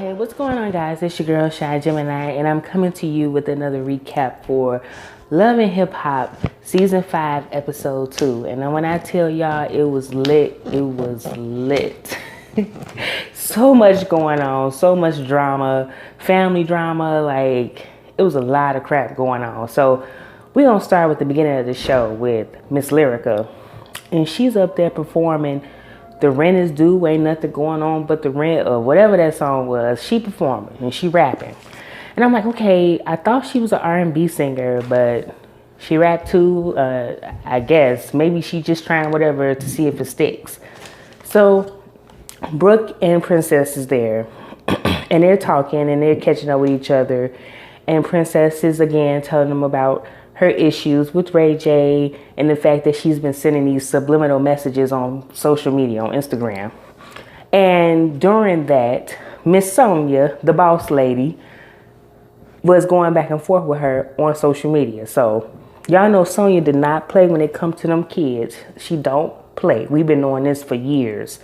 Hey, what's going on, guys? It's your girl Shy Gemini, and I'm coming to you with another recap for Love and Hip Hop Season 5, Episode 2. And when I tell y'all it was lit, it was lit. So much going on, so much drama, family drama, like it was a lot of crap going on. So we're gonna start with the beginning of the show with Miss Lyrica. And she's up there performing The Rent Is Due, Ain't Nothing Going On But the Rent, or whatever that song was. She performing and she rapping. And I'm like, okay, I thought she was an R&B singer, but she rapped too, I guess. Maybe she just trying whatever to see if it sticks. So Brooke and Princess is there, and they're talking and they're catching up with each other. And Princess is again telling them about her issues with Ray J and the fact that she's been sending these subliminal messages on social media, on Instagram. And during that, Miss Sonia, the boss lady, was going back and forth with her on social media. So y'all know Sonia did not play when it comes to them kids. She don't play. We've been knowing this for years.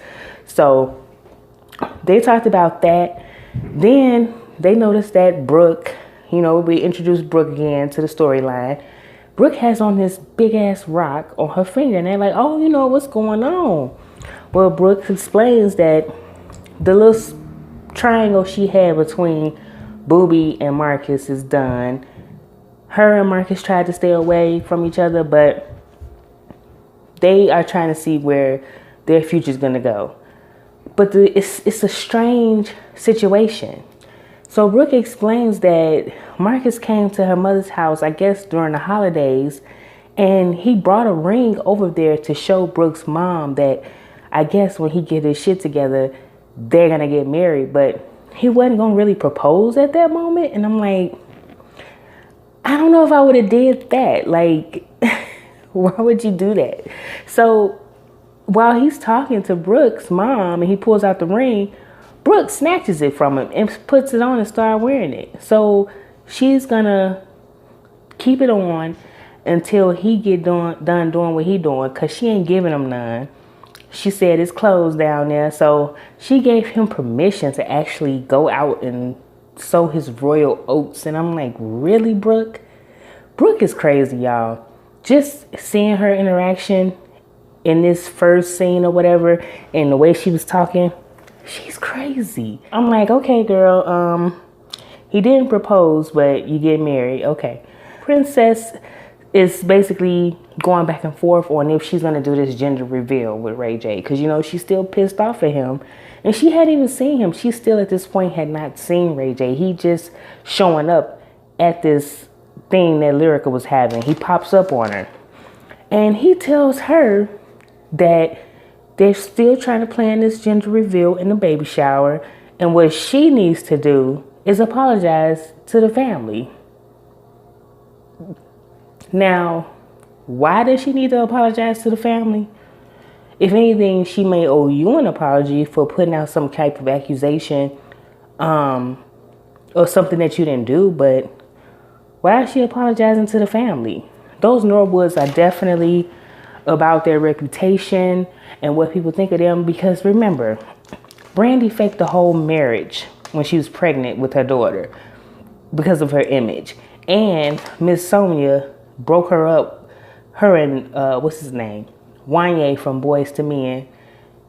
So they talked about that. Then they noticed that Brooke, we introduced Brooke again to the storyline. Brooke has on this big ass rock on her finger, and they're like, oh, what's going on? Well, Brooke explains that the little triangle she had between Booby and Marcus is done. Her and Marcus tried to stay away from each other, but they are trying to see where their future's gonna go. But it's a strange situation. So Brooke explains that Marcus came to her mother's house, I guess during the holidays, and he brought a ring over there to show Brooke's mom that I guess when he get his shit together, they're gonna get married. But he wasn't gonna really propose at that moment. And I'm like, I don't know if I would have did that. Like, why would you do that? So while he's talking to Brooke's mom and he pulls out the ring, Brooke snatches it from him and puts it on and starts wearing it. So she's gonna keep it on until he get done doing what he doing, because she ain't giving him none. She said it's closed down there. So she gave him permission to actually go out and sow his royal oats. And I'm like, really, Brooke? Brooke is crazy, y'all. Just seeing her interaction in this first scene or whatever, and the way she was talking, she's crazy. I'm like, okay, girl, he didn't propose, but you get married. Okay. Princess is basically going back and forth on if she's gonna do this gender reveal with Ray J, because she's still pissed off at him, and she hadn't even seen him. She still at this point had not seen Ray J. He just showing up at this thing that Lyrica was having. He pops up on her, and he tells her that they're still trying to plan this gender reveal in the baby shower, and what she needs to do is apologize to the family. Now, why does she need to apologize to the family? If anything, she may owe you an apology for putting out some type of accusation or something that you didn't do, but why is she apologizing to the family? Those Norwoods are definitely about their reputation and what people think of them, because remember, Brandy faked the whole marriage when she was pregnant with her daughter because of her image. And Miss Sonia broke her up, her and what's his name, Wanye from Boys to Men,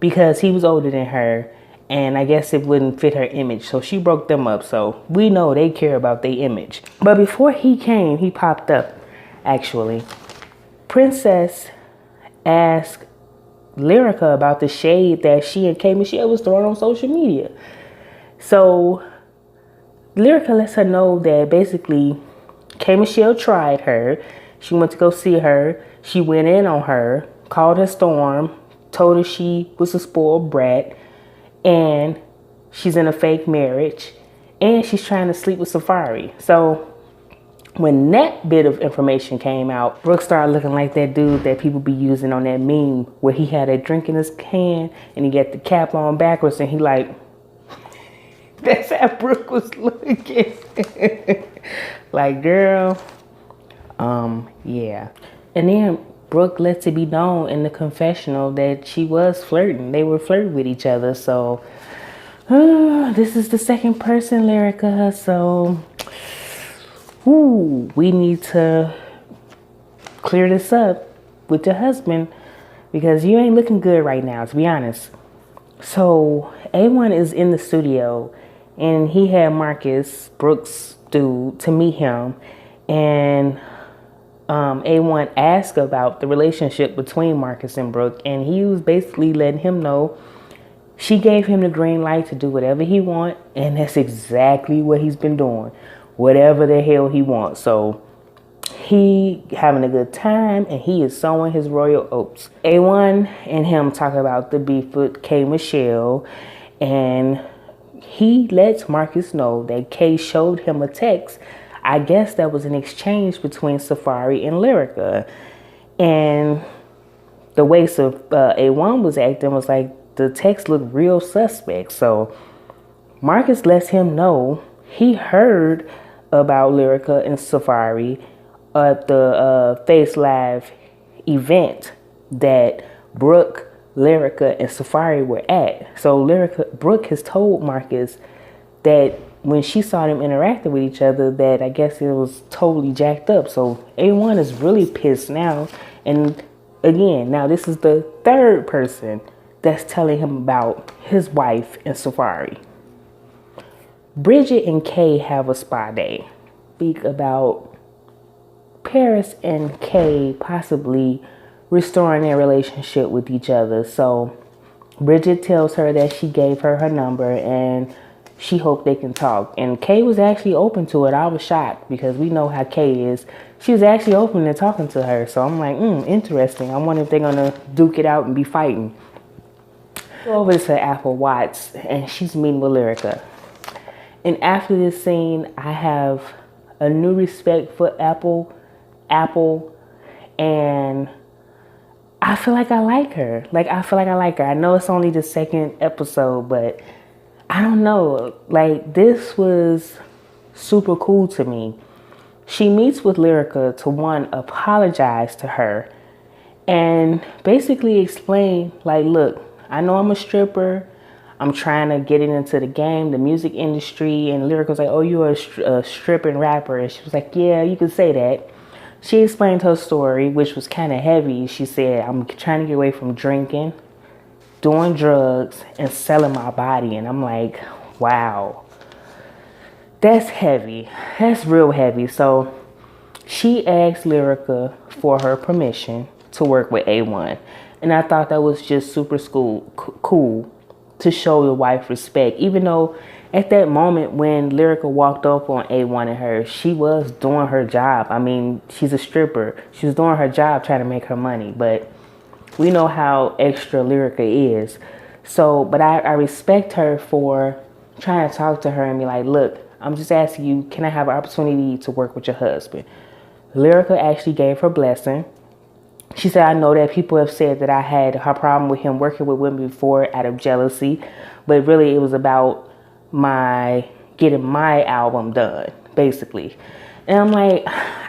because he was older than her, and I guess it wouldn't fit her image, so she broke them up. So we know they care about their image. But before he came, he popped up actually. Princess asked Lyrica about the shade that she and K Michelle was throwing on social media. So Lyrica lets her know that basically K Michelle tried her. She went to go see her. She went in on her, called her Storm, told her she was a spoiled brat, and she's in a fake marriage, and she's trying to sleep with Safari. So when that bit of information came out, Brooke started looking like that dude that people be using on that meme where he had a drink in his hand and he got the cap on backwards, and he like, that's how Brooke was looking. Like, girl, yeah. And then Brooke lets it be known in the confessional that she was flirting. They were flirting with each other. So This is the second person, Lyrica. So, we need to clear this up with your husband because you ain't looking good right now, to be honest. So, A1 is in the studio and he had Marcus Brooks dude to meet him. And A1 asked about the relationship between Marcus and Brooke, and he was basically letting him know she gave him the green light to do whatever he want, and that's exactly what he's been doing, whatever the hell he wants. So he having a good time, and he is sowing his royal oats. A1 and him talk about the beef with K Michelle, and he lets Marcus know that K showed him a text. I guess that was an exchange between Safaree and Lyrica. And the way A1 was acting was like the text looked real suspect. So Marcus lets him know he heard about Lyrica and Safaree at the Face Live event that Brooke, Lyrica, and Safaree were at. So Brooke has told Marcus that when she saw them interacting with each other, that I guess it was totally jacked up. So A1 is really pissed now. And again, now this is the third person that's telling him about his wife and Safaree. Bridget and Kay have a spa day. Speak about Paris and Kay possibly restoring their relationship with each other. So Bridget tells her that she gave her her number and she hoped they can talk. And Kay was actually open to it. I was shocked because we know how Kay is. She was actually open to talking to her. So I'm like, interesting. I wonder if they're going to duke it out and be fighting. Go over to Apple Watts and she's meeting with Lyrica. And after this scene, I have a new respect for Apple, and I feel like I like her. I know it's only the second episode, but I don't know. Like, this was super cool to me. She meets with Lyrica to apologize to her and basically explain, like, look, I know I'm a stripper. I'm trying to get into the game, the music industry. And Lyrica was like, oh, you're a stripping rapper. And she was like, yeah, you can say that. She explained her story, which was kind of heavy. She said, I'm trying to get away from drinking, doing drugs, and selling my body. And I'm like, wow, that's heavy. That's real heavy. So she asked Lyrica for her permission to work with A1. And I thought that was just super cool to show your wife respect. Even though at that moment when Lyrica walked up on A1 and her, she was doing her job. I mean, she's a stripper. She was doing her job trying to make her money. But we know how extra Lyrica is. So, but I respect her for trying to talk to her and be like, look, I'm just asking you, can I have an opportunity to work with your husband? Lyrica actually gave her blessing. She said, I know that people have said that I had a problem with him working with women before out of jealousy, but really it was about getting my album done, basically. And I'm like,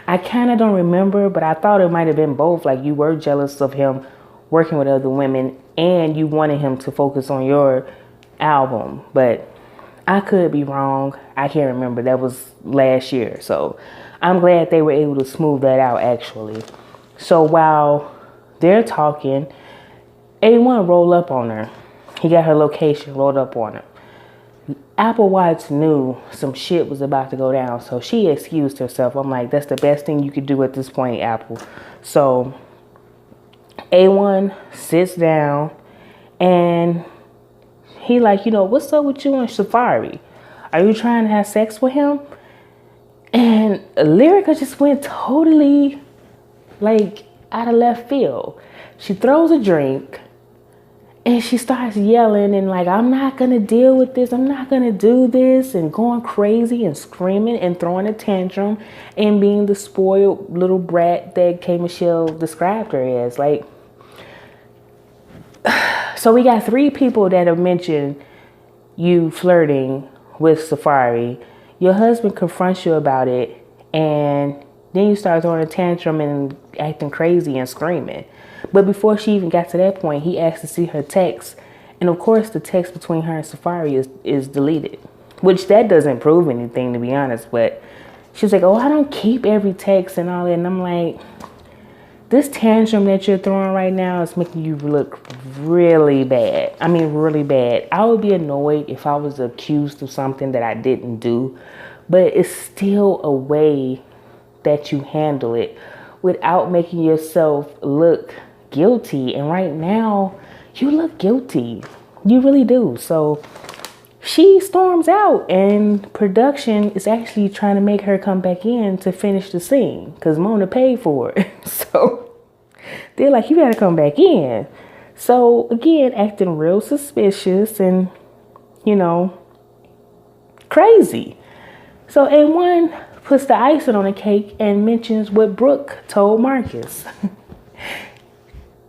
I kind of don't remember, but I thought it might have been both. Like, you were jealous of him working with other women and you wanted him to focus on your album. But I could be wrong. I can't remember. That was last year. So I'm glad they were able to smooth that out, actually. So while they're talking, A1 rolled up on her. He got her location, rolled up on her. Apple Watts knew some shit was about to go down, so she excused herself. I'm like, that's the best thing you could do at this point, Apple. So A1 sits down and he like, what's up with you and Safaree? Are you trying to have sex with him? And Lyrica just went totally like out of left field. She throws a drink and she starts yelling and like, I'm not gonna deal with this, I'm not gonna do this, and going crazy and screaming and throwing a tantrum and being the spoiled little brat that K Michelle described her as. Like, so we got 3 people that have mentioned you flirting with Safaree. Your husband confronts you about it, and then you start throwing a tantrum and acting crazy and screaming. But before she even got to that point, he asked to see her text And of course, the text between her and Safari is deleted, which that doesn't prove anything, to be honest. But she's like, oh, I don't keep every text and all that. And I'm like, this tantrum that you're throwing right now is making you look really bad. I mean, really bad. I would be annoyed if I was accused of something that I didn't do, but it's still a way that you handle it without making yourself look guilty. And right now, you look guilty. You really do. So she storms out, and production is actually trying to make her come back in to finish the scene because Mona paid for it. So they're like, you gotta come back in. So again, acting real suspicious and, you know, crazy. So A1 puts the icing on the cake and mentions what Brooke told Marcus.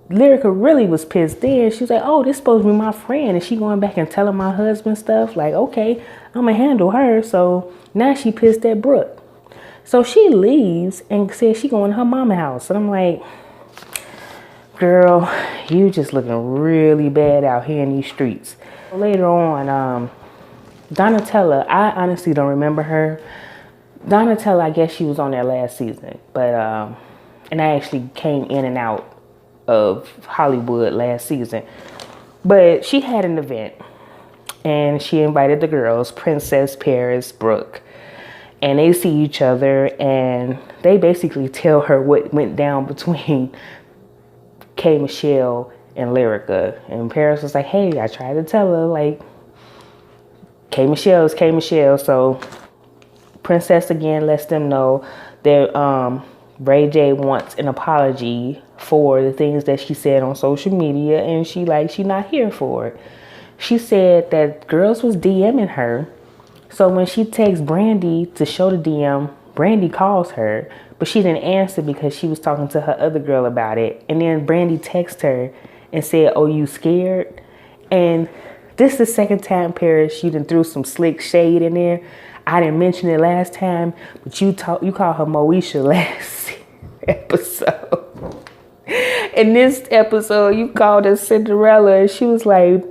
Lyrica really was pissed then. She was like, oh, this supposed to be my friend. And she going back and telling my husband stuff. Like, okay, I'm going to handle her. So now she pissed at Brooke. So she leaves and says she going to her mama house. And I'm like, girl, you just looking really bad out here in these streets. Later on, Donatella, I honestly don't remember her. Donatella, I guess she was on there last season. But, and I actually came in and out of Hollywood last season. But she had an event and she invited the girls, Princess, Paris, Brooke, and they see each other and they basically tell her what went down between K. Michelle and Lyrica. And Paris was like, hey, I tried to tell her, like, K. Michelle is K. Michelle. So Princess again lets them know that Ray J wants an apology for the things that she said on social media, and she not here for it. She said that girls was DMing her. So when she texts Brandy to show the DM, Brandy calls her, but she didn't answer because she was talking to her other girl about it. And then Brandy texted her and said, oh, you scared? And this is the second time, Paris, you done threw some slick shade in there. I didn't mention it last time, but you called her Moesha last episode. In this episode, you called her Cinderella, and she was like,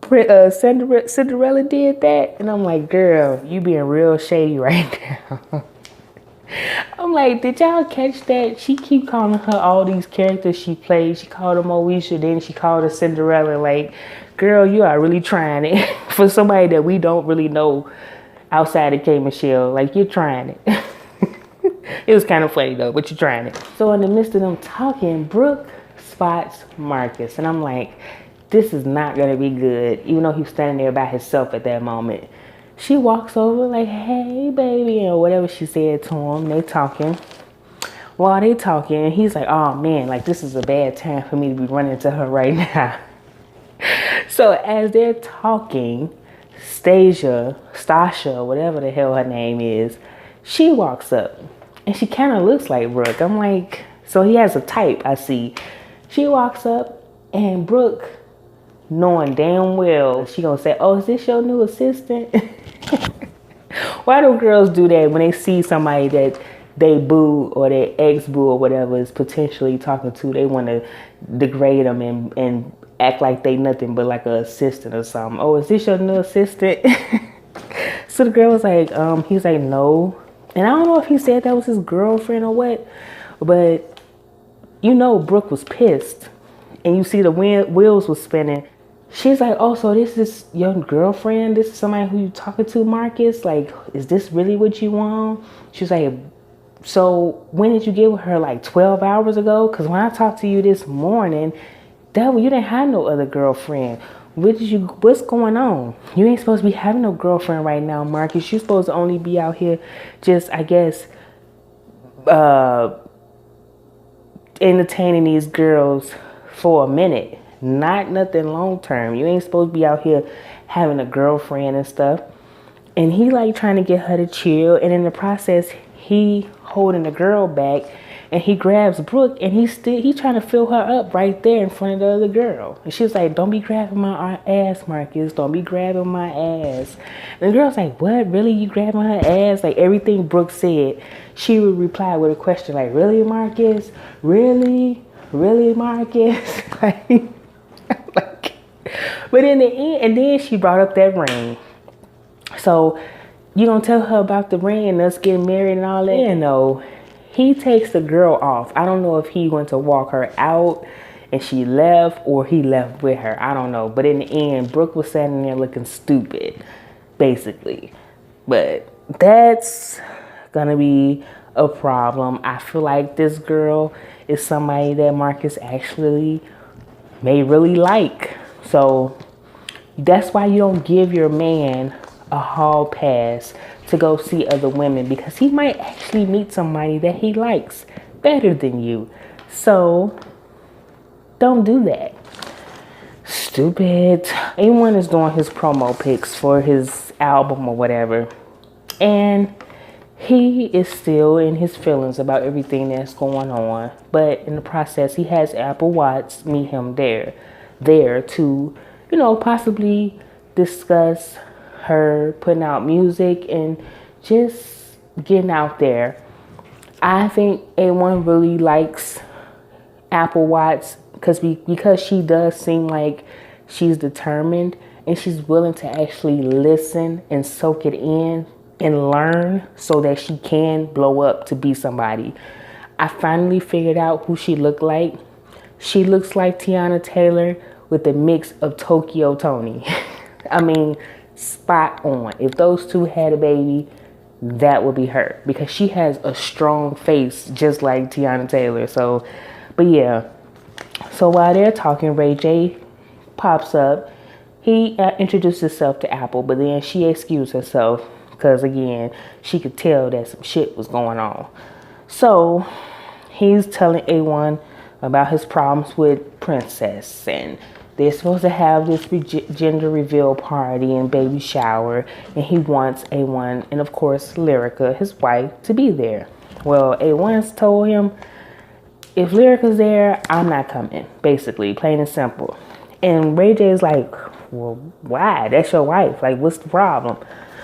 Cinderella did that? And I'm like, girl, you being real shady right now. I'm like, did y'all catch that? She keep calling her all these characters she played. She called her Moesha, then she called her Cinderella. Like, girl, you are really trying it for somebody that we don't really know outside of K. Michelle. Like, you're trying it. It was kind of funny though, but you're trying it. So in the midst of them talking, Brooke spots Marcus. And I'm like, this is not going to be good. Even though he's standing there by himself at that moment. She walks over like, hey, baby, and whatever she said to him. They talking. While they talking, he's like, oh, man, like this is a bad time for me to be running to her right now. So as they're talking, Stasha, whatever the hell her name is, she walks up. And she kind of looks like Brooke. I'm like, so he has a type, I see. She walks up and Brooke, knowing damn well, she gonna say, oh, is this your new assistant? Why do girls do that when they see somebody that they boo or their ex-boo or whatever is potentially talking to? They want to degrade them and act like they nothing but like an assistant or something. Oh, is this your new assistant? So the girl was like, he's like, no. And I don't know if he said that was his girlfriend or what, but you know Brooke was pissed. And you see the wheels was spinning. She's like, oh, so this is your girlfriend? This is somebody who you talking to, Marcus? Like, is this really what you want? She's like, so when did you get with her? Like 12 hours ago? Because when I talked to you this morning, you didn't have no other girlfriend. What's going on? You ain't supposed to be having no girlfriend right now, Marcus. You're supposed to only be out here just, I guess, entertaining these girls for a minute. Not nothing long term. You ain't supposed to be out here having a girlfriend and stuff. And he like trying to get her to chill. And in the process, he holding the girl back. And he grabs Brooke and he trying to fill her up right there in front of the other girl. And she's like, don't be grabbing my ass, Marcus. Don't be grabbing my ass. And the girl's like, what? Really? You grabbing her ass? Like everything Brooke said, she would reply with a question like, really, Marcus? Really? Really, Marcus? like, But in the end, and then she brought up that ring. So you gonna tell her about the ring and us getting married and all that? Yeah, no. He takes the girl off. I don't know if he went to walk her out and she left, or he left with her. I don't know. But in the end, Brooke was standing there looking stupid, basically. But that's gonna be a problem. I feel like this girl is somebody that Marcus actually may really like. So that's why you don't give your man a hall pass to go see other women, because he might actually meet somebody that he likes better than you. So don't do that. Stupid. A1 is doing his promo pics for his album or whatever, and he is still in his feelings about everything that's going on. But in the process, he has Apple Watts meet him there to, possibly discuss her putting out music and just getting out there. I think A1 really likes Apple Watts because she does seem like she's determined and she's willing to actually listen and soak it in and learn so that she can blow up to be somebody. I finally figured out who she looked like. She looks like Tiana Taylor with a mix of Tokyo Toni. I mean, spot on. If those two had a baby, that would be her, because she has a strong face just like Tiana Taylor. So, but yeah. So while they're talking, Ray J pops up. He introduced himself to Apple, but then she excused herself because, again, she could tell that some shit was going on. So he's telling A1 about his problems with Princess, and they're supposed to have this gender reveal party and baby shower, and he wants A1 and, of course, Lyrica, his wife, to be there. Well, A1's told him, if Lyrica's there, I'm not coming, basically, plain and simple. And Ray J is like, well, why? That's your wife. Like, what's the problem?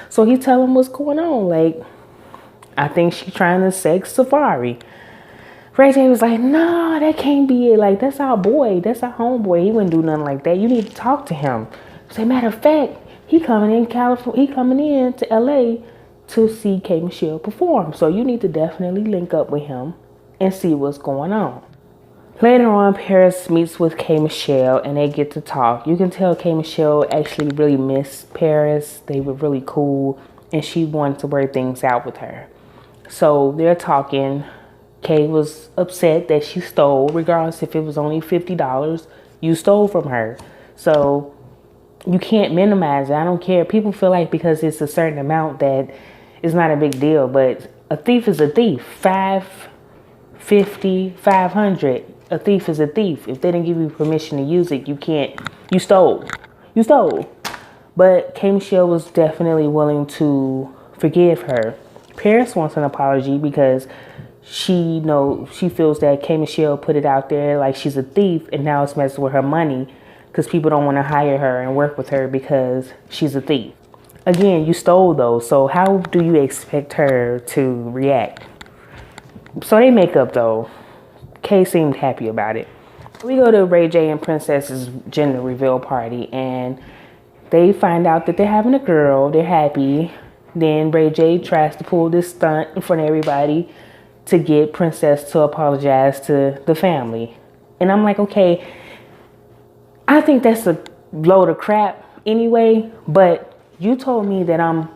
So he tell him what's going on. Like, I think she's trying to sex Safari. Ray J was like, no, that can't be it. Like, that's our boy. That's our homeboy. He wouldn't do nothing like that. You need to talk to him. As a matter of fact, he coming in to LA to see K Michelle perform. So you need to definitely link up with him and see what's going on. Later on, Paris meets with K Michelle and they get to talk. You can tell K Michelle actually really missed Paris. They were really cool and she wanted to work things out with her. So they're talking. Kay was upset that she stole, regardless if it was only $50, you stole from her. So you can't minimize it. I don't care. People feel like because it's a certain amount that it's not a big deal, but a thief is a thief. $550, $500. A thief is a thief. If they didn't give you permission to use it, you stole. You stole. But K Michelle was definitely willing to forgive her. Paris wants an apology because she feels that K Michelle put it out there like she's a thief, and now it's messing with her money because people don't want to hire her and work with her because she's a thief. Again, you stole those, so how do you expect her to react? So they make up though. Kay seemed happy about it. We go to Ray J and Princess's gender reveal party, and they find out that they're having a girl. They're happy. Then Ray J tries to pull this stunt in front of everybody to get Princess to apologize to the family. And I'm like, okay, I think that's a load of crap anyway, but you told me that I'm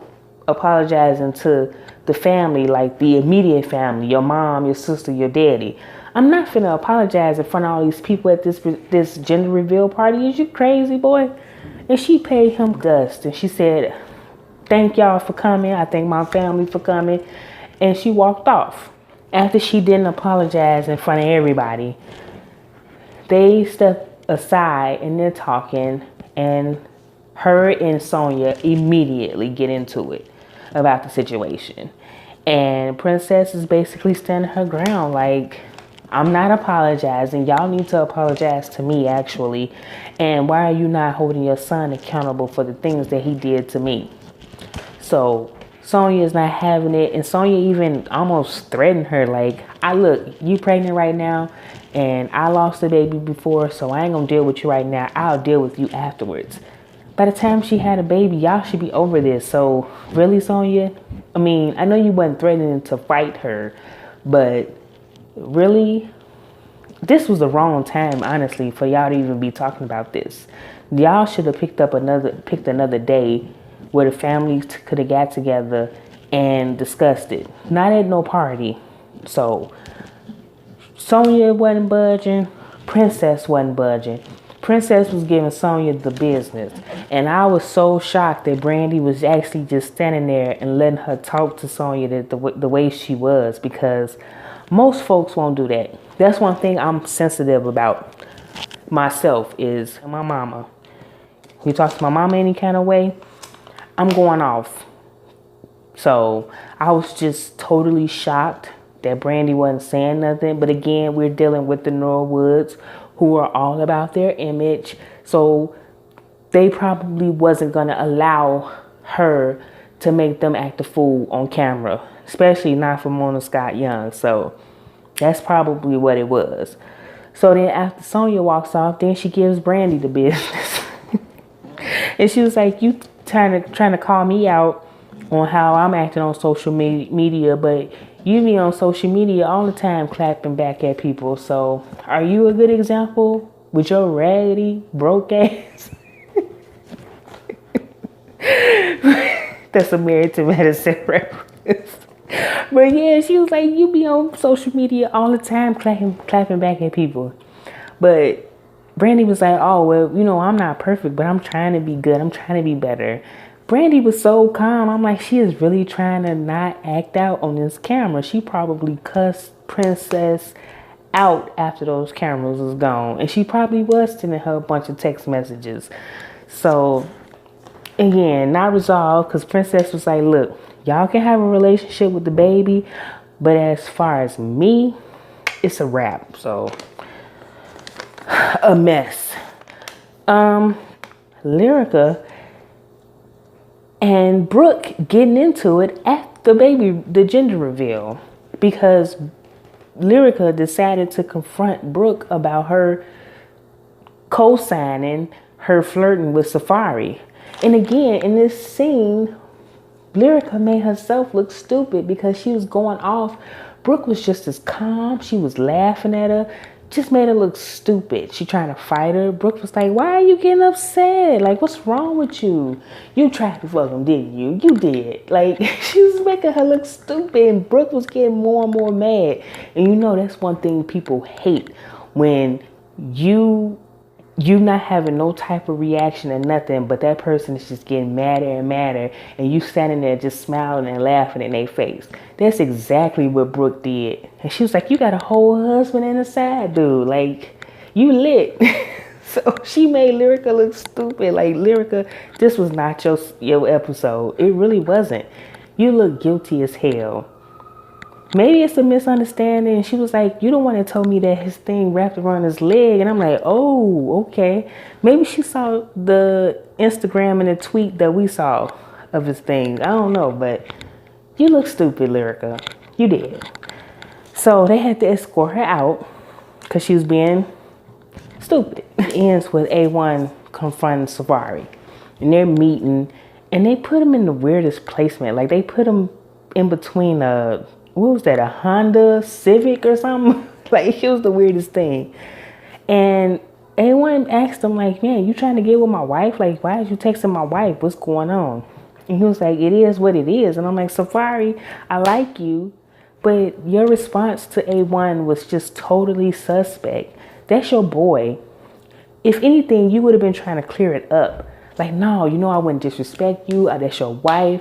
apologizing to the family, like the immediate family, your mom, your sister, your daddy. I'm not finna apologize in front of all these people at this gender reveal party. Is you crazy, boy? And she paid him dust, and she said, thank y'all for coming. I thank my family for coming. And she walked off. After she didn't apologize in front of everybody, they stepped aside and they're talking, and her and Sonya immediately get into it about the situation. And Princess is basically standing her ground like, I'm not apologizing. Y'all need to apologize to me, actually. And why are you not holding your son accountable for the things that he did to me? So Sonya is not having it. And Sonya even almost threatened her. Like, look, you pregnant right now. And I lost a baby before, so I ain't gonna deal with you right now. I'll deal with you afterwards. By the time she had a baby, y'all should be over this. So really, Sonya, I mean, I know you wasn't threatening to fight her, but really, this was the wrong time, honestly, for y'all to even be talking about this. Y'all should have picked another day where the families could have got together and discussed it. Not at no party. So Sonya wasn't budging. Princess wasn't budging. Princess was giving Sonya the business. And I was so shocked that Brandy was actually just standing there and letting her talk to Sonya the way she was, because most folks won't do that. That's one thing I'm sensitive about myself is my mama. You talk to my mama any kind of way, I'm going off. So I was just totally shocked that Brandy wasn't saying nothing. But again, we're dealing with the Norwoods, who are all about their image. So they probably wasn't going to allow her to make them act a fool on camera, especially not for Mona Scott Young. So that's probably what it was. So then after Sonya walks off, then she gives Brandy the business. And she was like, you trying to call me out on how I'm acting on social media, but you be on social media all the time clapping back at people. So are you a good example with your raggedy, broke ass? That's a Married to Medicine reference. But yeah, she was like, you be on social media all the time clapping back at people. But Brandy was like, oh, well, you know, I'm not perfect, but I'm trying to be good. I'm trying to be better. Brandy was so calm. I'm like, she is really trying to not act out on this camera. She probably cussed Princess out after those cameras was gone. And she probably was sending her a bunch of text messages. So, again, not resolved, because Princess was like, look, y'all can have a relationship with the baby, but as far as me, it's a wrap. So, a mess. Lyrica and Brooke getting into it at the gender reveal, because Lyrica decided to confront Brooke about her co-signing her flirting with Safari. And again, in this scene, Lyrica made herself look stupid because she was going off. Brooke was just as calm. She was laughing at her. Just made her look stupid. She trying to fight her. Brooke was like, why are you getting upset? Like, what's wrong with you? You tried to fuck him, didn't you? You did. Like, she was making her look stupid, and Brooke was getting more and more mad. And you know, that's one thing people hate, when you not having no type of reaction or nothing, but that person is just getting madder and madder, and you standing there just smiling and laughing in their face. That's exactly what Brooke did. And she was like, you got a whole husband and a side dude. Like, you lit. So she made Lyrica look stupid. Like, Lyrica, this was not your episode. It really wasn't. You look guilty as hell. Maybe it's a misunderstanding. She was like, you don't want to tell me that his thing wrapped around his leg. And I'm like, oh, okay. Maybe she saw the Instagram and the tweet that we saw of his thing. I don't know, but you look stupid, Lyrica. You did. So they had to escort her out because she was being stupid. It ends with A1 confronting Safari. And they're meeting, and they put him in the weirdest placement. Like, they put him in between what was that, a Honda Civic or something? Like, it was the weirdest thing. And A1 asked him, like, man, you trying to get with my wife? Like, why is you texting my wife? What's going on? And he was like, it is what it is. And I'm like, Safari, I like you, but your response to A1 was just totally suspect. That's your boy. If anything, you would have been trying to clear it up. Like, no, you know, I wouldn't disrespect you. That's your wife.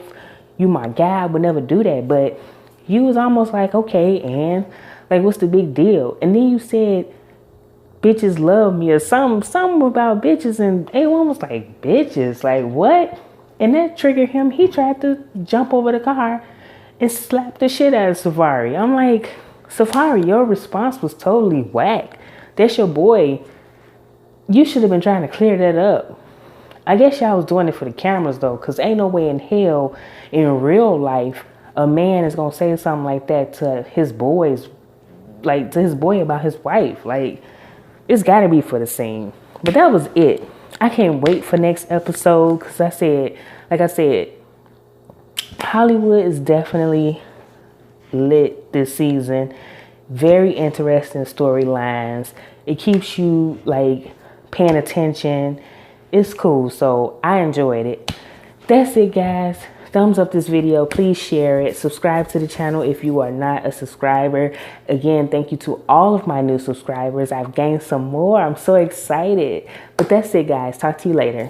You my guy. I would never do that. But you was almost like, okay, and like, what's the big deal? And then you said, bitches love me, or something about bitches. And A1 was like, bitches? Like, what? And that triggered him. He tried to jump over the car and slap the shit out of Safari. I'm like, Safari, your response was totally whack. That's your boy. You should have been trying to clear that up. I guess y'all was doing it for the cameras, though, because ain't no way in hell in real life a man is going to say something like that to his boy's like to his boy about his wife. Like, it's gotta be for the scene. But that was it. I can't wait for next episode because like I said, Hollywood is definitely lit this season. Very interesting storylines. It keeps you like paying attention. It's cool. So I enjoyed it. That's it, guys. Thumbs up this video. Please share it. Subscribe to the channel if you are not a subscriber. Again, thank you to all of my new subscribers. I've gained some more. I'm so excited. But that's it, guys. Talk to you later.